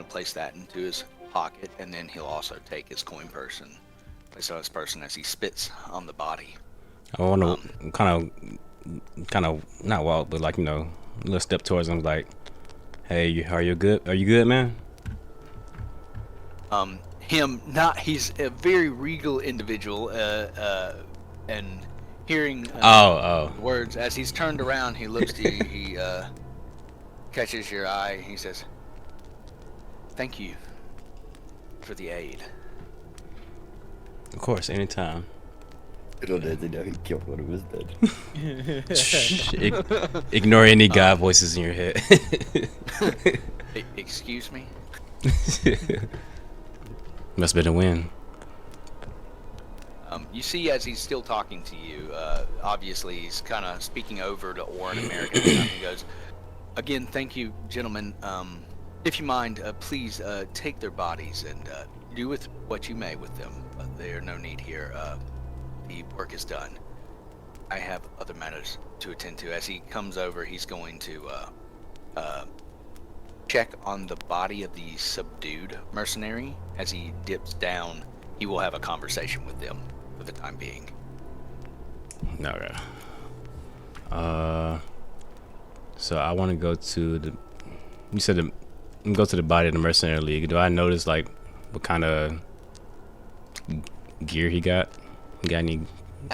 place that into his pocket, and then he'll also take his coin purse and place it on his person as he spits on the body. I want to kind of not walk, but like a little step towards him, like, "Hey, are you good? Are you good, man?" Him not. He's a very regal individual, and hearing Oh, words as he's turned around, he looks to you. He catches your eye. He says, "Thank you for the aid." of course, anytime. Little did they know he killed one of his dead. Shh, ignore any god voices in your head. Excuse me. Must have been a win. You see, as he's still talking to you, obviously he's kind of speaking over to Orin American. And he goes, "Again, thank you, gentlemen. If you mind, please take their bodies and do with what you may with them. There's no need here. The work is done. I have other matters to attend to." As he comes over, he's going to check on the body of the subdued mercenary. As he dips down, he will have a conversation with them for the time being. Okay. So I want to go to the. You said go to the body of the mercenary league. Do I notice like what kind of gear he got? He got any?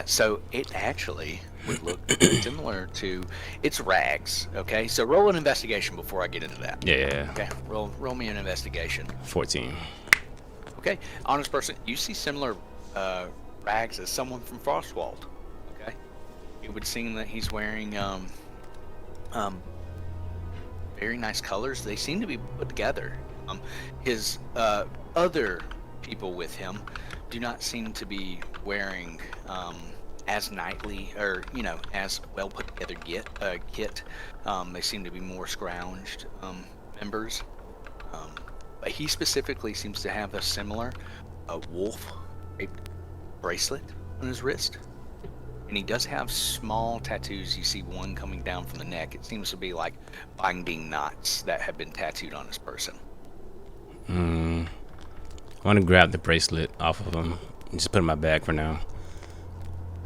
So it actually would look similar to its rags. Okay, so roll an investigation before I get into that. Yeah. Okay, roll me an investigation. 14. Okay, honest person, you see similar rags as someone from Frostwald. Okay, it would seem that he's wearing very nice colors. They seem to be put together. His other people with him do not seem to be wearing as knightly or as well put together kit. They seem to be more scrounged members. But he specifically seems to have a similar wolf-shaped bracelet on his wrist. And he does have small tattoos. You see one coming down from the neck. It seems to be like binding knots that have been tattooed on his person. I want to grab the bracelet off of him and just put it in my bag for now.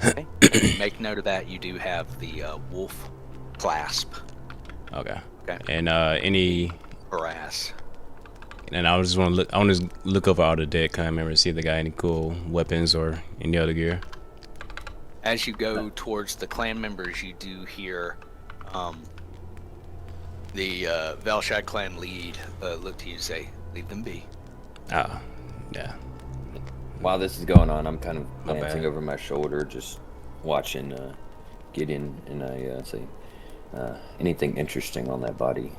Okay. Make note of that. You do have the wolf clasp. Okay. Okay. And any. Brass. And I just want to look. I want to look over all the deck, kind of remember, see if they got any cool weapons or any other gear. As you go towards the clan members, you do hear the Valshad clan lead look to you and say, "Leave them be." Oh, yeah. While this is going on, I'm kind of My glancing bad. over my shoulder, just watching Gideon, and I say, anything interesting on that body?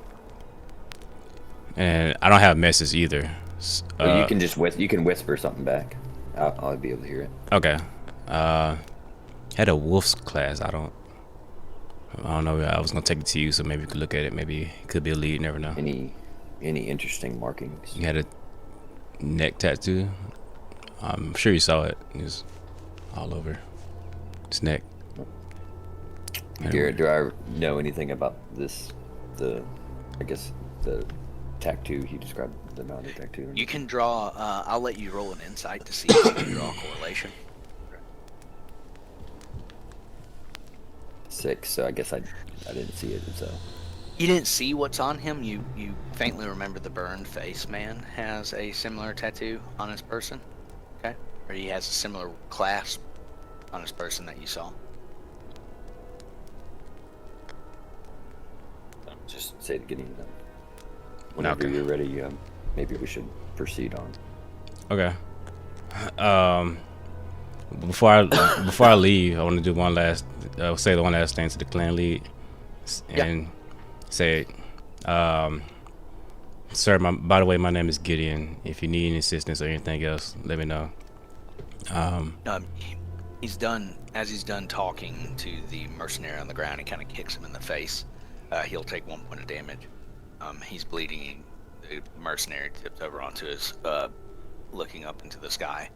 And I don't have messes either. Well, you can just you can whisper something back. I'll be able to hear it. Okay. Had a wolf's class. I don't know. I was gonna take it to you, so maybe you could look at it. Maybe it could be a lead. Never know. Any interesting markings? You had a neck tattoo. I'm sure you saw it. It was all over his neck. Garrett, do I know anything about this? I guess the tattoo he described, the mounted tattoo. You can draw. I'll let you roll an insight to see if you can draw a correlation. 6, so I guess I didn't see it. So You didn't see what's on him. You faintly remember the burned face man has a similar tattoo on his person. Okay, or he has a similar clasp on his person that you saw. just say it again. Whenever Okay. you're ready, maybe we should proceed on. Okay. Before I leave, I want to do one last say the one last thing to the clan lead, and say, sir, by the way, my name is Gideon. If you need any assistance or anything else, let me know. He's done talking to the mercenary on the ground. He kind of kicks him in the face. He'll take 1 point of damage. He's bleeding. The mercenary tips over onto his, looking up into the sky.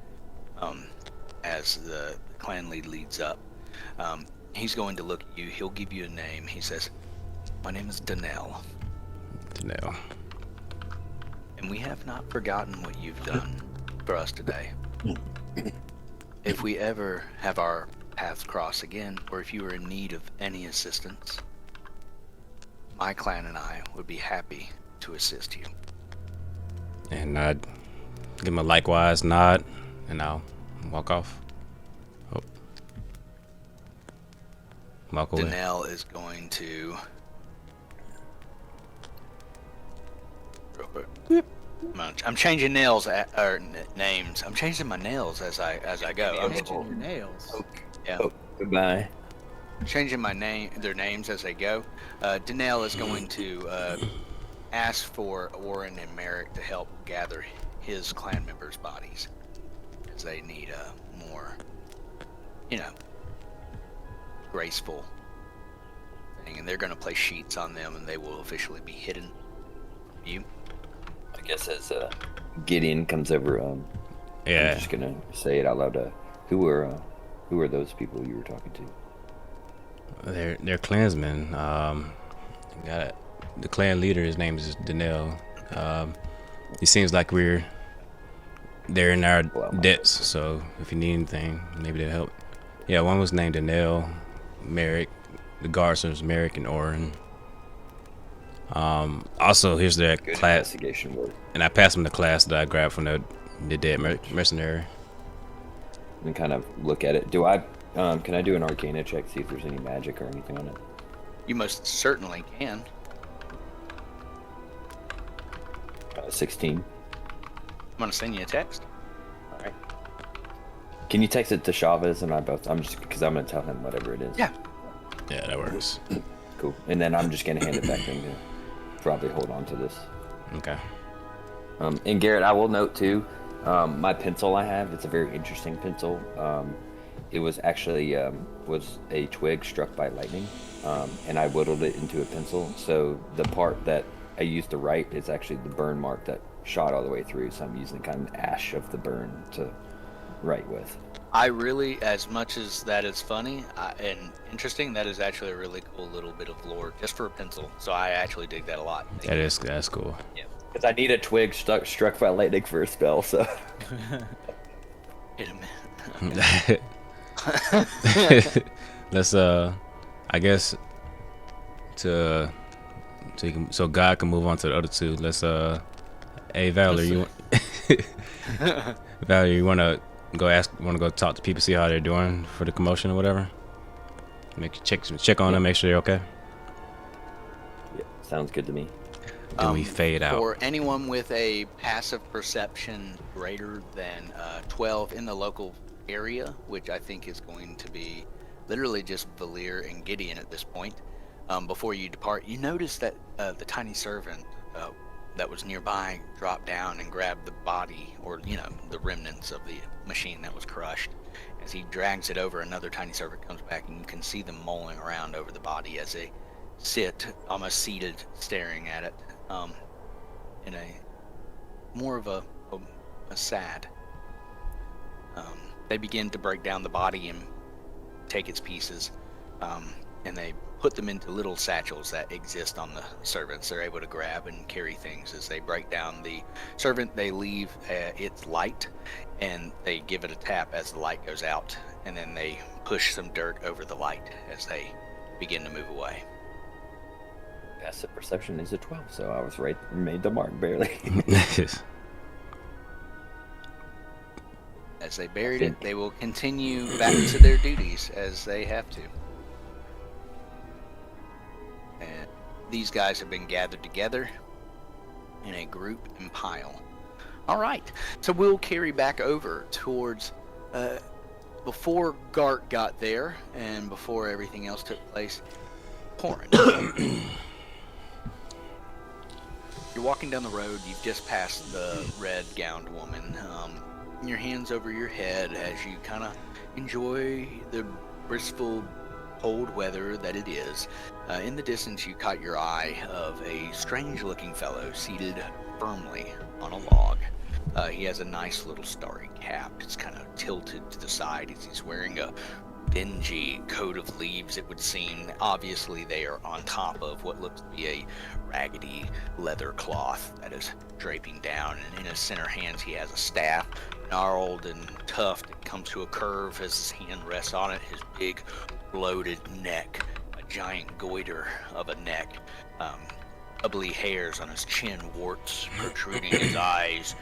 As the clan lead leads up, he's going to look at you. He'll give you a name. He says, "My name is Danelle." Danelle. and we have not forgotten what you've done for us today. If we ever have our paths cross again, or if you are in need of any assistance, my clan and I would be happy to assist you. And I'd give him a likewise nod, and I'll walk off. Oh. Walk away. Danelle is going to. I'm changing nails names. I'm changing my nails as I go. I'm Changing your nails. yeah. Oh, goodbye. Changing their names as they go. Danelle is going to ask for Oren and Merrick to help gather his clan members' bodies, as they need a more, graceful thing. And they're going to place sheets on them, and they will officially be hidden from you. I guess as Gideon comes over, I'm Yeah. just gonna say it out loud. Who are those people you were talking to? They're clansmen. Got the clan leader. His name is Danelle. It seems like they're in our debts. So if you need anything, maybe they'll help. Yeah, one was named Danelle, Merrick. The guards was Merrick and Oren. Also, here's their Good class, investigation work. and I passed them the class that I grabbed from the dead mercenary. And kind of look at it. Do I? Can I do an Arcana check, see if there's any magic or anything on it? You most certainly can. 16. I'm going to send you a text. All right. Can you text it to Chavez and I both? I'm just gonna tell him whatever it is. Yeah. Yeah, that works. Cool. And then I'm just gonna hand it back to him to probably hold on to this. Okay. And Garrett, I will note too, my pencil I have, it's a very interesting pencil. It was actually was a twig struck by lightning, and I whittled it into a pencil. So the part that I used to write is actually the burn mark that shot all the way through. So I'm using kind of ash of the burn to write with. I really, as much as that is funny and interesting, that is actually a really cool little bit of lore just for a pencil. So I actually dig that a lot. That's cool. Yeah. Because I need a twig struck by lightning for a spell. So. Wait a minute. Let's I guess so God can move on to the other two. Let's hey Valerie, Valerie, you wanna go talk to people, see how they're doing for the commotion or whatever? Check on them, make sure they're okay. Yeah, sounds good to me. Then we fade out. For anyone with a passive perception greater than 12 in the local area, which I think is going to be literally just Valir and Gideon at this point, before you depart, you notice that the tiny servant that was nearby dropped down and grabbed the body, or the remnants of the machine that was crushed. As he drags it over, another tiny servant comes back, and you can see them mulling around over the body as they sit, almost seated, staring at it, in a more of a sad. They begin to break down the body and take its pieces, and they put them into little satchels that exist on the servants. They're able to grab and carry things. As they break down the servant, they leave its light, and they give it a tap as the light goes out, and then they push some dirt over the light as they begin to move away. Passive perception is a 12, so I was right, made the mark barely. As they buried it, they will continue back to their duties as they have to. And these guys have been gathered together in a group and pile. All right, so we'll carry back over towards before Gart got there and before everything else took place. Corin. You're walking down the road. You've just passed the red-gowned woman. Your hands over your head as you kind of enjoy the blissful cold weather that it is. In the distance, you caught your eye of a strange-looking fellow seated firmly on a log. He has a nice little starry cap. It's kind of tilted to the side as he's wearing a dingy coat of leaves, it would seem. Obviously, they are on top of what looks to be a raggedy leather cloth that is draping down, and in his center hands he has a staff, gnarled and tough, that comes to a curve as his hand rests on it. His big, bloated neck, a giant goiter of a neck, ugly hairs on his chin, warts protruding his eyes,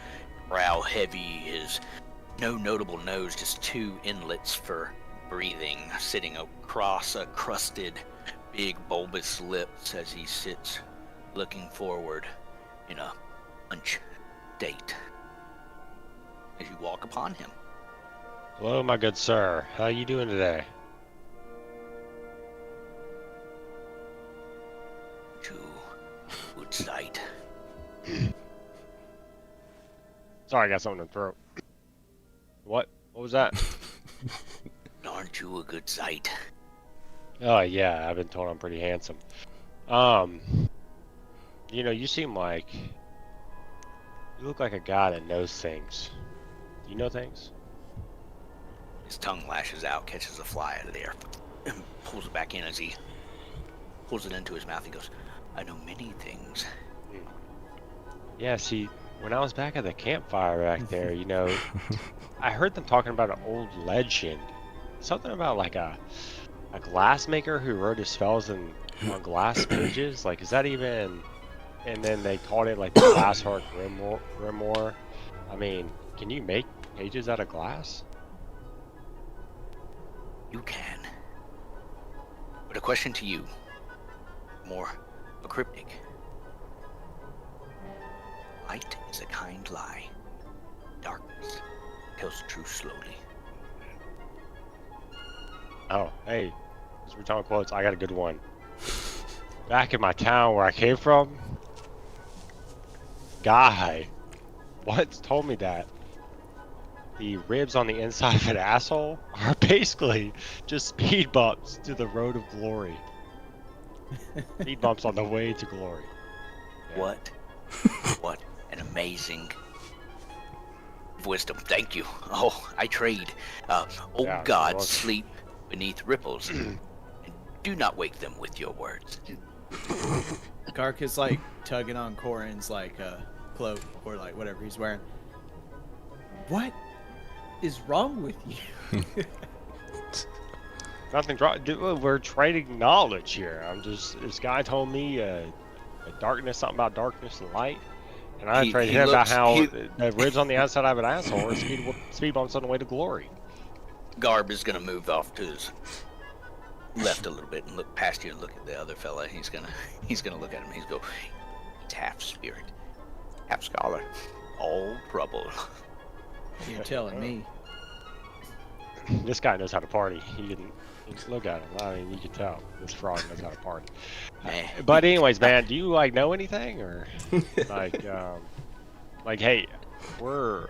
brow heavy, his no notable nose, just two inlets for breathing, sitting across a crusted, big bulbous lips as he sits looking forward in a hunch state as you walk upon him. Hello, my good sir. How you doing today? To good sight. Sorry, I got something in the throat. What? What was that? Aren't you a good sight? Oh yeah, I've been told I'm pretty handsome. You know, you seem like you look like a guy that knows things. Do you know things? His tongue lashes out, catches a fly out of the air, and pulls it back in. As he pulls it into his mouth, he goes, I know many things. Yeah, see, when I was back at the campfire back there, you know, I heard them talking about an old legend. Something about like a glass maker who wrote his spells on glass pages. Like, is that even... And then they called it like the Glass Heart Grimoire. I mean, can you make pages out of glass? You can. But a question to you, more cryptic. Light is a kind lie. Darkness tells the truth slowly. Oh, hey, as we're talking quotes, I got a good one. Back in my town where I came from, guy once told me that the ribs on the inside of an asshole are basically just speed bumps to the road of glory. Speed bumps on the way to glory. Yeah. What? What an amazing wisdom. Thank you. Oh, I trade. Old Yeah, gods well- sleep beneath ripples. And do not wake them with your words. Gark is like tugging on Corin's like cloak or like whatever he's wearing. What is wrong with you? Nothing's wrong. We're trading knowledge here. This guy told me darkness, something about darkness and light. And I traded him about how the ribs on the outside of an asshole are speed bumps on the way to glory. Garb is gonna move off to his left a little bit and look past you and look at the other fella. He's gonna look at him. He's go, it's half spirit, half scholar, all trouble. You're telling me. This guy knows how to party. He didn't look at him. I mean, you can tell this frog knows how to party. But anyways, man, do you like know anything or like hey, we're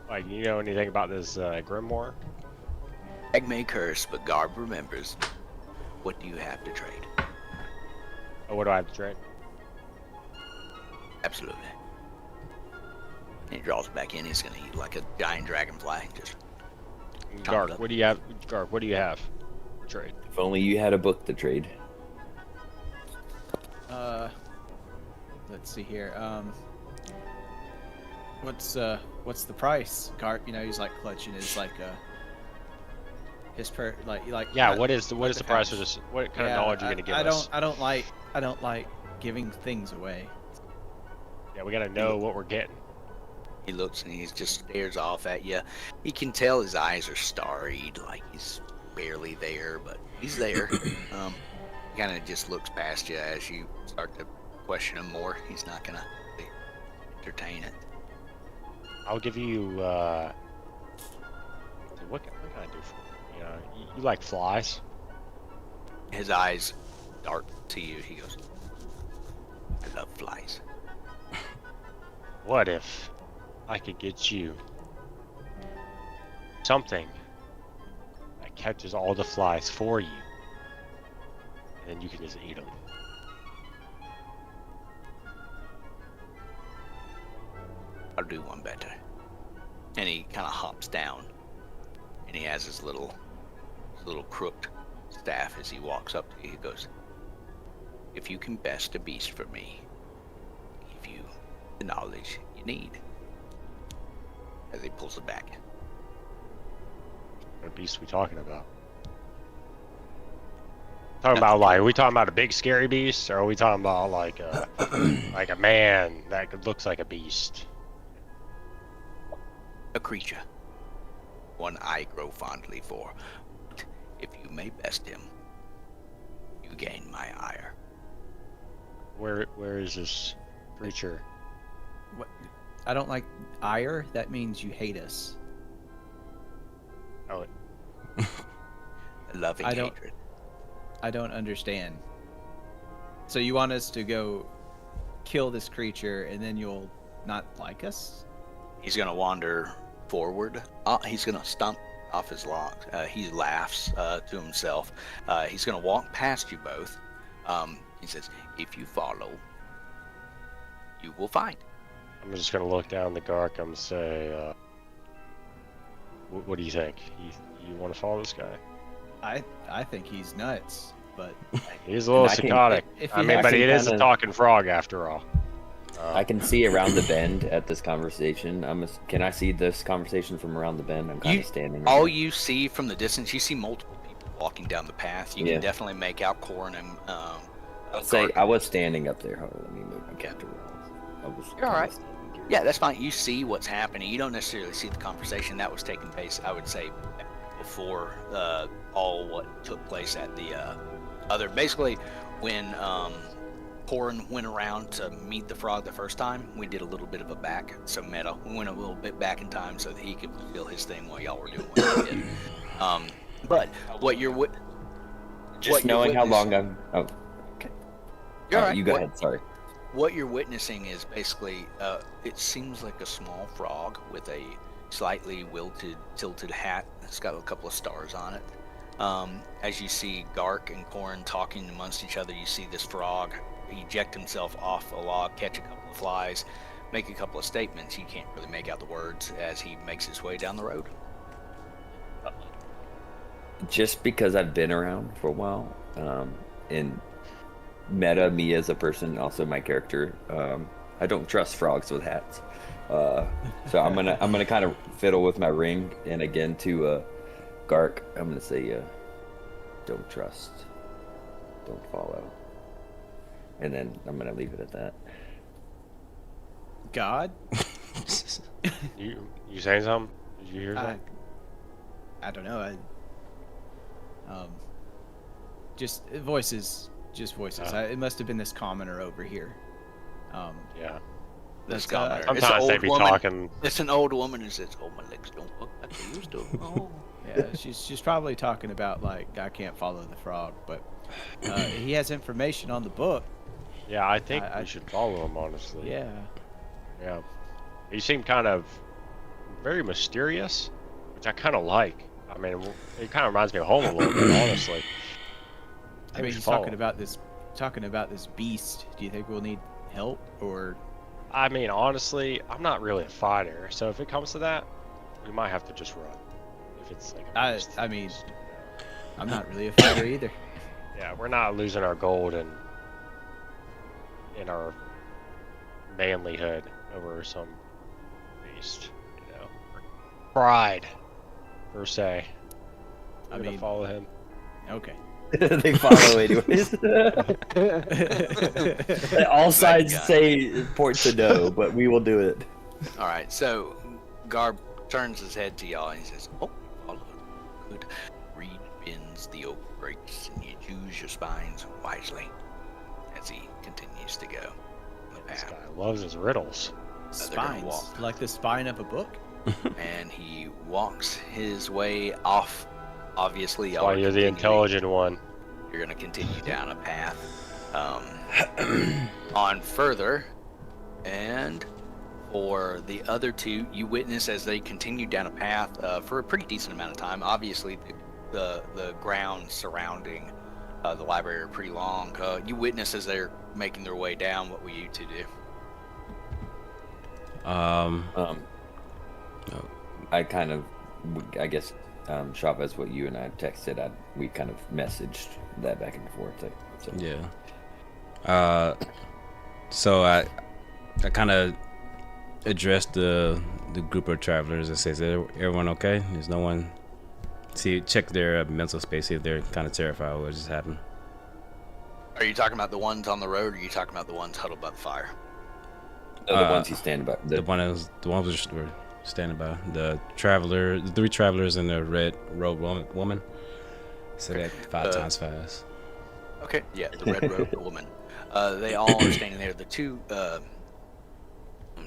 like, you know anything about this grimoire? Egg may curse, but Garb remembers. What do you have to trade? Oh, what do I have to trade? Absolutely. And he draws it back in. He's gonna eat like a giant dragonfly. Just Gark, what do you have? Gark, what do you have? Trade. If only you had a book to trade. Let's see here. What's the price? Gark, you know, he's like clutching his like yeah. What is the price for this? What kind of knowledge are you gonna give us? I don't like giving things away. Yeah, we gotta know what we're getting. he looks and he just stares off at you. You can tell his eyes are starry, like he's barely there, but he's there. Kind of just looks past you as you start to question him more. He's not gonna entertain it. I'll give you. What can I do for you? You know, you like flies? His eyes dart to you. He goes, I love flies. What if I could get you something that catches all the flies for you, and then you can just eat them? I'll do one better. And he kind of hops down, and he has his little his little crooked staff as he walks up to you. He goes, "If you can best a beast for me, I'll give you the knowledge you need." As he pulls it back. What beast we talking about? Talking about like, are we talking about a big scary beast, or are we talking about like a like a man that looks like a beast? A creature, one I grow fondly for. If you may best him, you gain my ire. Where is this creature? What? I don't like ire. That means you hate us. Oh, A loving I don't- hatred. I don't understand. So you want us to go kill this creature and then you'll not like us? He's gonna wander forward. He's gonna stomp off his logs. He laughs to himself. He's gonna walk past you both. He says, "If you follow, you will find." I'm just gonna look down the Gark and say, what do you think? You want to follow this guy? I think he's nuts, but He's a little I can- psychotic. if I he mean, has but to he is a kinda- talking frog after all. I can see around the bend at this conversation. Can I see this conversation from around the bend? I'm kind of standing. All right you see from the distance, you see multiple people walking down the path. You Yeah. can definitely make out Corin and I'll say Gark. I was standing up there. Hold on, let me move my Okay. character around. I was You're kinda alright. standing here. Yeah, that's fine. You see what's happening. You don't necessarily see the conversation that was taking place, I would say, before all what took place at the other. Basically, when Corin went around to meet the frog the first time, we did a little bit of a back. So meta. We went a little bit back in time so that he could fulfill his thing while y'all were doing what he did. But what you're Just what you're knowing how witnessing- long I'm. Oh, You're all right. you go What- ahead. Sorry. What you're witnessing is basically, it seems like a small frog with a slightly tilted hat. It's got a couple of stars on it. As you see Gark and Corin talking amongst each other, you see this frog eject himself off a log, catch a couple of flies, make a couple of statements. You can't really make out the words as he makes his way down the road. Just because I've been around for a while, and meta me as a person, also my character, I don't trust frogs with hats. So I'm gonna kind of fiddle with my ring, and again to Gark, I'm gonna say, don't trust, don't follow, and then I'm gonna leave it at that. God, You saying something? Did you hear I, something? I don't know. Just voices, just voices. It must have been this commoner over here. Yeah. This That's, commoner. It's an Sometimes they old be woman. talking. It's an old woman who says, "Oh, my legs don't work like they used to." Oh. Yeah, she's probably talking about like I can't follow the frog, but he has information on the book. Yeah, I think I- we should follow him, honestly. Yeah. Yeah. He seemed kind of very mysterious, which I kind of like. I mean, it kind of reminds me of home a little bit, honestly. I mean, we should he's follow talking him. about this beast. Do you think we'll need help or? I mean, honestly, I'm not really a fighter, so if it comes to that, we might have to just run. If it's like a beast. I mean, I'm not really a fighter either. Yeah, we're not losing our gold and in our manlyhood over some beast, you know. Pride, per se. I I'm gonna mean- follow him. Okay. They follow anyways. All sides God. say point to no, but we will do it. All right, so Garb turns his head to y'all and he says, "Oh, follow good. Reed bends, the oak breaks, and you choose your spines wisely." As he continues to go the This path, guy loves his riddles. they're gonna Spines, walk. like the spine of a book. and he walks his way off. Obviously, y'all Why are you're the continuing- intelligent one. You're gonna continue down a path on further, and for the other two, you witness as they continue down a path for a pretty decent amount of time. Obviously, the grounds surrounding the library are pretty long. You witness as they're making their way down. What will you two do? I kind of, I guess, Chavez, what you and I texted, we kind of messaged that back and forth. So. Yeah. So I kind of addressed the group of travelers and says, everyone okay? There's no one. Check their mental space, see if they're kind of terrified of what just happened. Are you talking about the ones on the road, or are you talking about the ones huddled by the fire? No, the ones he's standing by. The ones were standing by. The 3 travelers and the red robed woman. Say that 5 times fast. Okay, yeah, the red robed woman. They all are standing there. The 2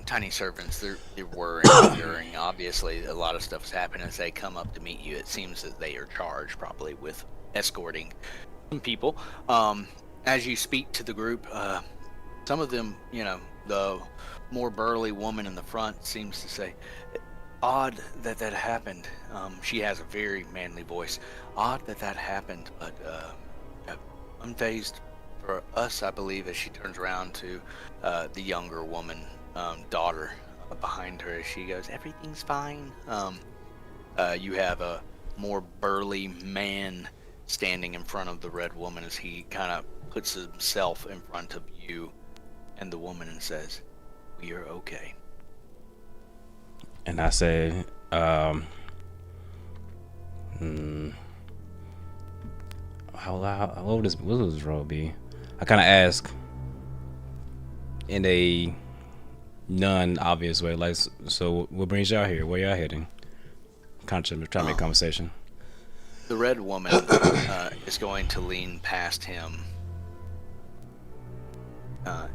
tiny servants, they're worrying. Obviously, a lot of stuff is happening as they come up to meet you. It seems that they are charged probably with escorting some people. As you speak to the group, some of them, the more burly woman in the front seems to say, odd that happened. She has a very manly voice. Odd that happened, but unfazed for us, I believe, as she turns around to the younger woman, daughter behind her, as she goes, everything's fine. You have a more burly man standing in front of the red woman as he kind of puts himself in front of you and the woman and says, we are okay. And I say, how what would this role be? I kind of ask in a non-obvious way, like, so what brings y'all here? Where y'all heading? Kind of trying to make conversation. The red woman is going to lean past him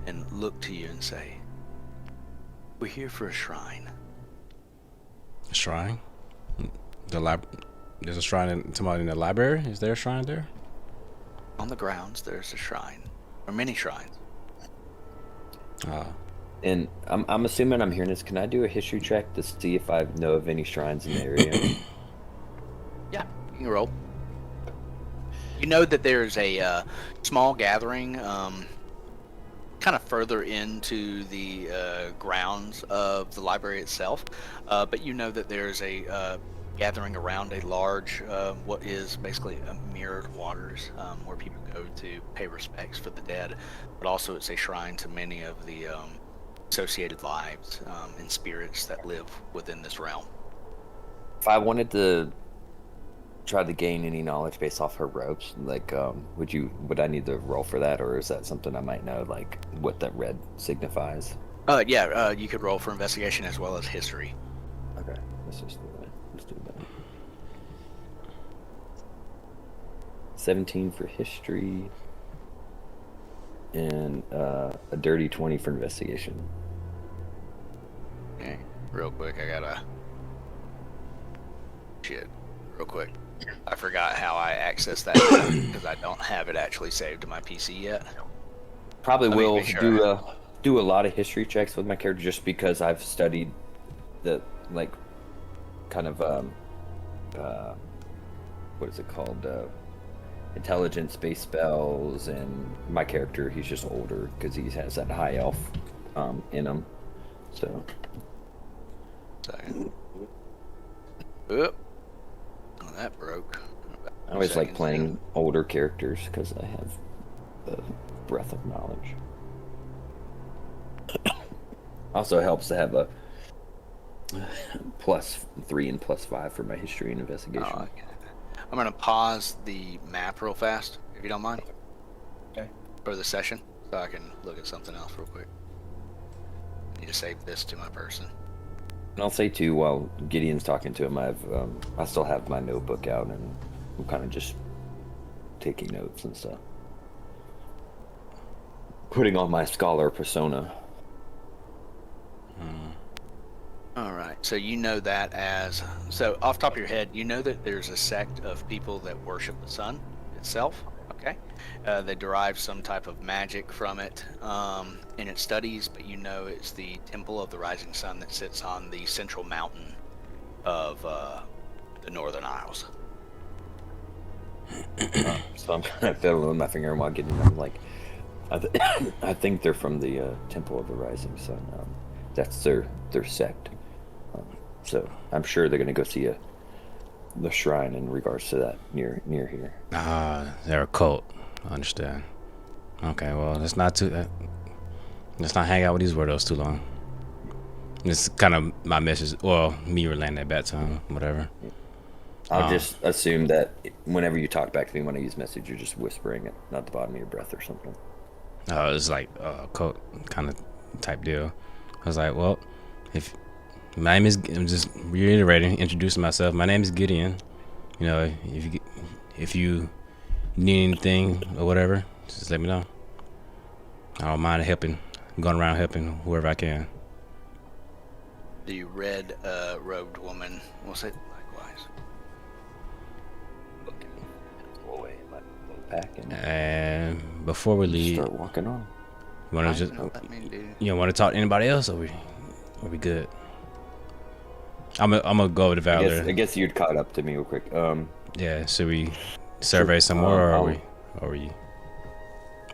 and look to you and say, we're here for a shrine. A shrine? There's a shrine in the library? Is there a shrine there? On the grounds, there's a shrine, or many shrines. And I'm assuming I'm hearing this. Can I do a history check to see if I know of any shrines in the area? Yeah, you can roll. You know that there's a small gathering kind of further into the grounds of the library itself, but you know that there's a gathering around a large, what is basically a mirrored waters, where people go to pay respects for the dead, but also it's a shrine to many of the associated lives and spirits that live within this realm. If I wanted to try to gain any knowledge based off her ropes, like, would I need to roll for that, or is that something I might know, like what that red signifies? Yeah, you could roll for investigation as well as history. Okay, let's just do that. Let's do that. 17 for history, and a dirty 20 for investigation. Okay, real quick, I gotta... real quick. I forgot how I accessed that because I don't have it actually saved to my PC yet. Probably will sure. do a lot of history checks with my character just because I've studied the, like, kind of what is it called, intelligence based spells, and my character, he's just older because he has that high elf in him. So Second. Oop. Oh, that broke. I always like playing older characters because I have the breadth of knowledge. Also helps to have a +3 and +5 for my history and investigation. Oh, okay. I'm gonna pause the map real fast, if you don't mind. Okay. For the session, so I can look at something else real quick. I need to save this to my person. And I'll say too, while Gideon's talking to him, I still have my notebook out, and I'm kind of just taking notes and stuff, putting on my scholar persona. All right, so you know that as... So, off the top of your head, you know that there's a sect of people that worship the sun itself, okay? They derive some type of magic from it in its studies, but you know it's the Temple of the Rising Sun that sits on the central mountain of the Northern Isles. So I'm kind of fiddling with my finger while getting them, like, I think they're from the Temple of the Rising Sun. That's their sect. So I'm sure they're going to go see the shrine in regards to that near here. Ah, they're a cult. I understand. Okay, well, let's not hang out with these weirdos too long. This is kind of my message. Well, me relaying that back to him, whatever. I'll just assume that whenever you talk back to me when I use message, you're just whispering it, not the bottom of your breath or something. It's like a cult kind of type deal. I was like, well, if my name is, I'm just reiterating, introducing myself. My name is Gideon. You know, if you need anything or whatever, just let me know. I don't mind helping. I'm going around helping whoever I can. The red robed woman will say likewise. Go away in my little pack and And before we leave, start walking on. you want I to just, know what that means, dude. you want to talk to anybody else, or we good? I'm gonna go over to I Valor. guess you'd caught up to me real quick. Yeah, should we survey some more, or I'll- are we?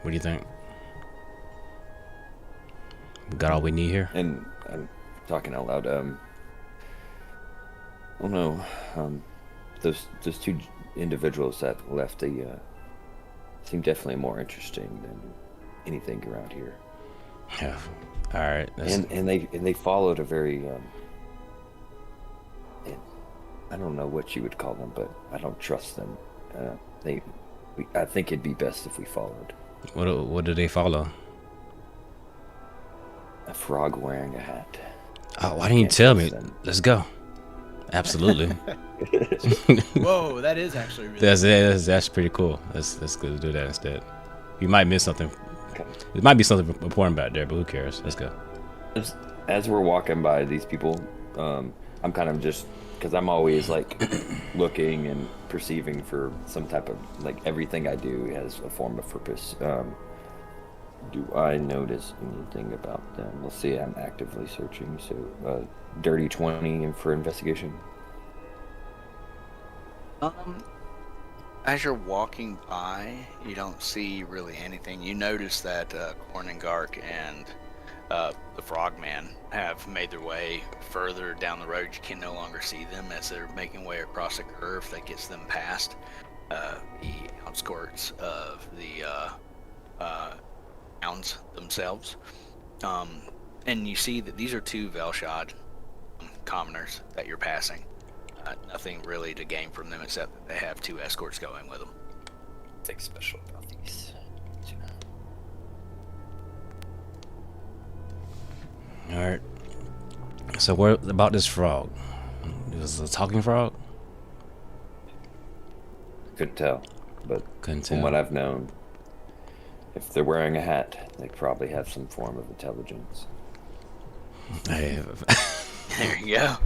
What do you think? We got all we need here. And I'm talking out loud. Oh no, those two individuals that left seem definitely more interesting than anything around here. Yeah. All right. And they followed a very I don't know what you would call them, but I don't trust them. I think it'd be best if we followed What do they follow? a frog wearing a hat. Oh, why didn't you Can't tell trust me? them. Let's go. Absolutely. Whoa, that is actually really. That's pretty cool. Let's go do that instead. You might miss something. Okay. There might be something important back there, but who cares? Let's go. As we're walking by these people, I'm kind of just because I'm always like looking and perceiving for some type of like everything I do has a form of purpose. Do I notice anything about them? Let's see. I'm actively searching. So, dirty 20 for investigation. As you're walking by, you don't see really anything. You notice that Corn and Gark and the Frogman have made their way further down the road. You can no longer see them as they're making way across a curve that gets them past the outskirts of the towns themselves. And you see that these are two Velshad commoners that you're passing. Nothing really to gain from them except that they have two escorts going with them. Nothing special about these. All right. So what about this frog? It was a talking frog? Couldn't tell, but Couldn't from tell. what I've known, if they're wearing a hat, they probably have some form of intelligence. Hey, There you go.